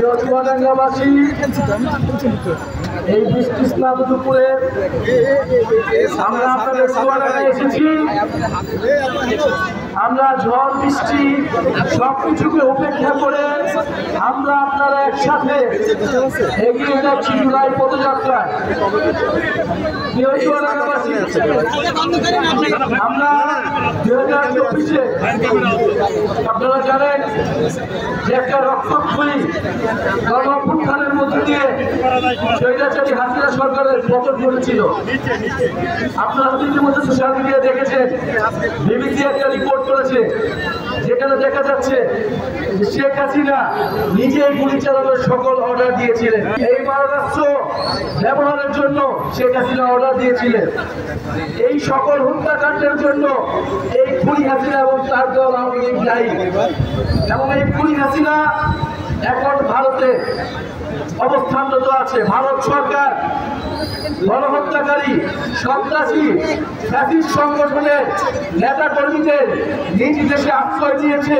প্রিয় চুয়াডাঙ্গাবাসী, এই বৃষ্টি স্নাত দুপুরে আমরা আপনাদের চুয়াডাঙ্গায় এসেছি। আমরা ঝড় বৃষ্টি সবকিছুকে উপেক্ষা করে আমরা আপনারা একসাথে এগিয়ে যাচ্ছি জুলাই পদযাত্রায়। প্রিয় চুয়াডাঙ্গাবাসী, আমরা 2024-এ আপনারা জানেন যে একটা রক্তক্ষয়ী গণঅভ্যুত্থানের মধ্যে দিয়ে স্বৈরাচারী হাসিনা সরকারের পতন ঘটেছিল। আপনারা ইতিমধ্যে সোশ্যাল মিডিয়া দেখেছেন, বিবিসি একটা রিপোর্ট করেছে যেখানে দেখা যাচ্ছে শেখ হাসিনা নিজেই গুলি চালানোর সকল অর্ডার দিয়েছিলেন। এই মারণাস্ত্র ব্যবহারের জন্য শেখ হাসিনা অর্ডার দিয়েছিলেন। এই সকল হত্যাকাণ্ডের জন্য এই খুনি হাসিনা এবং তার দল আওয়ামী লীগ দায়ী। এবং এই খুনি হাসিনা এখন ভারতে অবস্থানরত আছে। ভারত সরকার গণহত্যাকারী সন্ত্রাসী ফ্যাসিস্ট সংগঠনের নেতা কর্মীদের নিজ দেশে আশ্রয় দিয়েছে।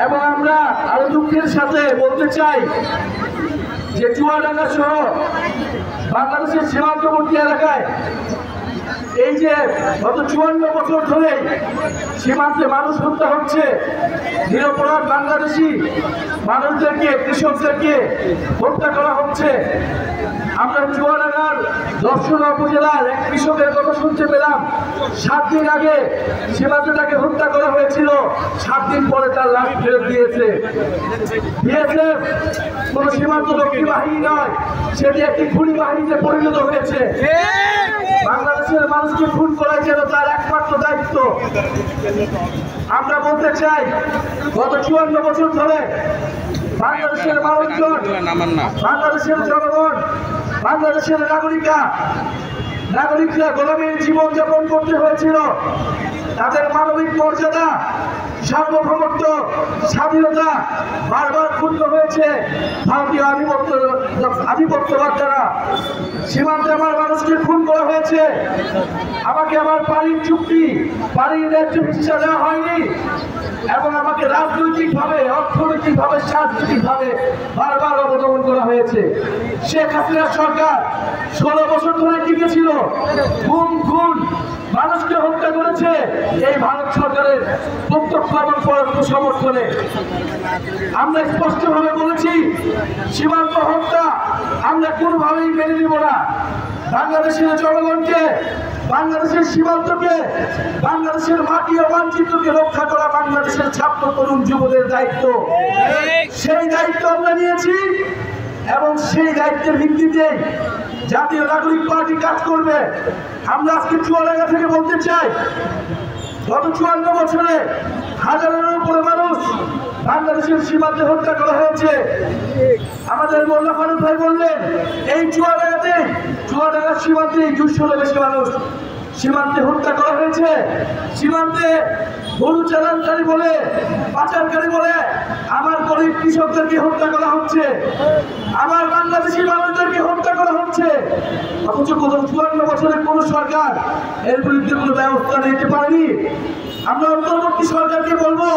এবং আমরা আরো দুঃখের সাথে বলতে চাই যে চুয়াডাঙ্গা সহ বাংলাদেশের সীমান্তবর্তী এলাকায় এই যে গত 54 বছর ধরে সীমান্তে মানুষ হত্যা হচ্ছে, নিরপরাধ বাংলাদেশি মানুষদেরকে, কৃষকদেরকে হত্যা করা হচ্ছে। আমরা চুয়াডাঙ্গার দর্শনা উপজেলার এক কৃষকের কথা শুনতে পেলাম, 7 দিন আগে সীমান্তে তাকে হত্যা করা হয়েছিল, 7 দিন পরে তার লাশ ফেরত দিয়েছে। কোন সীমান্তরক্ষী বাহিনী নয়, সেটি একটি খুনি বাহিনীতে পরিণত হয়েছে। বাংলাদেশের মানুষকে খুন করাই যেন তার একমাত্র দায়িত্ব। আমরা বলতে চাই গত 54 বছর ধরে বাংলাদেশের মানুষজন, বাংলাদেশের জনগণ, বাংলাদেশের নাগরিকরা গোলামীর জীবন যাপন করতে হয়েছিল। তাদের মানবিক মর্যাদা, সার্বভৌমত্ব, স্বাধীনতা বারবার ক্ষুণ্ণ হয়েছে ভারতীয় আধিপত্যবাদ দ্বারা। সীমান্তে আমার মানুষকে খুন করা হয়েছে, আমাকে আমার বাড়ির চুক্তি, বাড়ির ন্যায্য চিকিৎসা দেওয়া হয়নি, এবং আমাকে রাজনৈতিকভাবে, অর্থনৈতিকভাবে, সাংস্কৃতিকভাবে বারবার অবদমন করা হয়েছে। শেখ হাসিনা সরকার 16 বছর ধরে টিকেছিল, খুন মানুষকে হত্যা করেছে এই ভারত সরকারের প্রত্যক্ষ এবং পরোক্ষ সমর্থনে। আমরা স্পষ্টভাবে বলেছি, সীমান্ত হত্যা আমরা কোনোভাবেই মেনে নিব না। বাংলাদেশের জনগণকে, বাংলাদেশের সীমান্তকে, বাংলাদেশের মাটি ও মানচিত্রকে রক্ষা করা বাংলাদেশের ছাত্র তরুণ যুবদের দায়িত্ব। সেই দায়িত্ব আমরা নিয়েছি এবং সেই দায়িত্বের ভিত্তিতে জাতীয় নাগরিক পার্টি কাজ করবে। আমরা আজকে চুয়াডাঙ্গা থেকে বলতে চাই, গত 54 বছরে হাজারের উপরে মানুষ বাংলাদেশের সীমান্তে হত্যা করা হয়েছে। আমাদের মোল্লা ফারুক ভাই বললেন, এই চুয়াডাঙ্গার সীমান্তে 200 বেশি মানুষ সীমান্তে হত্যা করা হয়েছে। সীমান্তে গরু চালানকারী বলে, পাচারকারী বলে আমার গরিব কৃষকদেরকে হত্যা করা হচ্ছে, আমার বাংলাদেশি মানুষদেরকে হত্যা করা হচ্ছে। অথচ গত 54 বছরের কোন সরকার এর বিরুদ্ধে কোনো ব্যবস্থা নিতে পারেনি। আমরা অন্তর্বর্তী সরকারকে বলবো,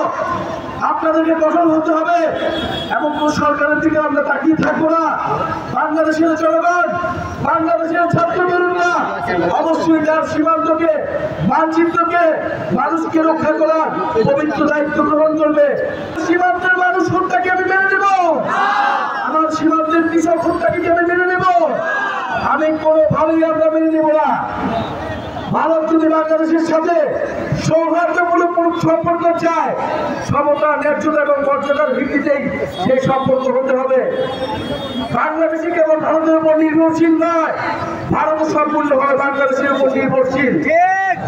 আপনাদেরকে কঠোর হতে হবে এবং কোন সরকারের দিকে আমরা তাকিয়ে থাকবো না। বাংলাদেশের জনগণ, বাংলাদেশের ছাত্র তরুণরা অবশ্যই তার সীমান্তকে, মানচিত্রকে, মানুষকে রক্ষা করার পবিত্র দায়িত্ব গ্রহণ করবে। সীমান্তের মানুষ হত্যাকে আমি মেনে নেব, আমার সীমান্তের কৃষক হত্যাকে আমি মেনে নেব, আমি কোনোভাবেই আমরা মেনে নেব না। ভারত যদি বাংলাদেশের সাথে সৌহার্দ্যমূলক সম্পর্ক চায়, সমতা, ন্যায্যতা এবং মর্যাদার ভিত্তিতেই সেই সম্পর্ক হতে হবে। বাংলাদেশি কেবল ভারতের উপর নির্ভরশীল নয়, ভারত সম্পূর্ণভাবে বাংলাদেশের উপর নির্ভরশীল।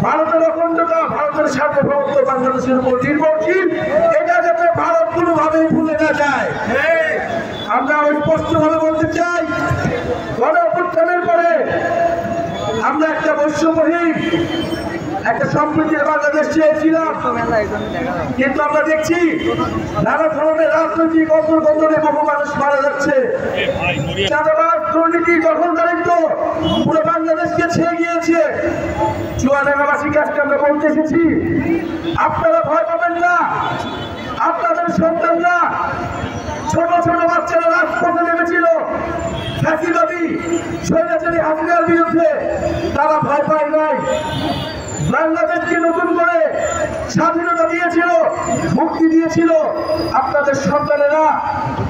ভারতের অখণ্ডতা, ভারতের সার্বভৌমত্ব বাংলাদেশের উপর নির্ভরশীল। এটা যাতে ভারত কোনোভাবেই ভুলে না যায়। আমরা স্পষ্টভাবে বলতে চাই, গণঅভ্যুত্থানের পরে আমরা একটা বৈষম্যহীন, একটা সম্প্রীতির বাংলাদেশ চেয়েছিলাম, কিন্তু আমরা দেখছি নানা ধরনের রাজনৈতিক অন্তর্গন্ধনে বহু মানুষ মারা যাচ্ছে। চাঁদাবাজ, দুর্নীতি, দখলদারিত্ব পুরো বাংলাদেশকে ছেয়ে গিয়েছে। চুয়াডাঙ্গাবাসীকে আজকে আমরা বলতে এসেছি, আপনারা ভয় পাবেন না, আপনাদের সন্তানরা তারা ভয় পায় নাই। বাংলাদেশকে নতুন করে স্বাধীনতা দিয়েছিল, মুক্তি দিয়েছিল আপনাদের সন্তানেরা,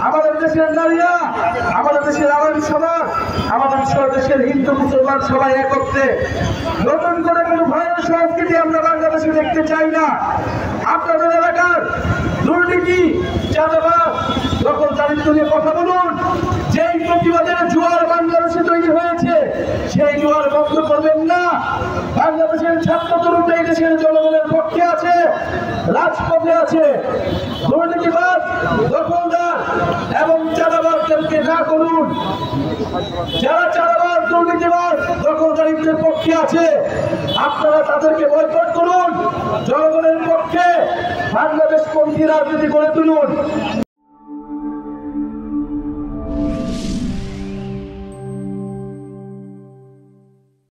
আমাদের দেশের নারীরা, আমাদের দেশের আওয়ামী সমাজ, আমাদের দেশের হিন্দু মুসলমান সবাই একত্রে। নতুন করে কোনো ভয়ের সংস্কৃতি আমরা বাংলাদেশে দেখতে চাই না। আপনাদের এলাকার দুর্নীতি, চাঁদাবাজ, দখলদারিত্ব নিয়ে কথা বলুন। যেই প্রতিবাদের জোয়ার বাংলাদেশে তৈরি হয়েছে, সেই জোয়ার বন্ধ করবেন না। বাংলাদেশের ছাত্র তরুণরা এই দেশের জনগণের পক্ষে আছে, রাজপথে আছে। দুর্নীতিবাদ, দখলদার এবং চাঁদাবাজদেরকে না করুন। যারা চাঁদাবাজ, দুর্নীতিবাদ, দখলদারিত্বের পক্ষে আছে, আপনারা তাদেরকে বয়কট করুন। জনগণের পক্ষে বাংলাদেশ পন্থী রাজনীতি গড়ে তুলুন।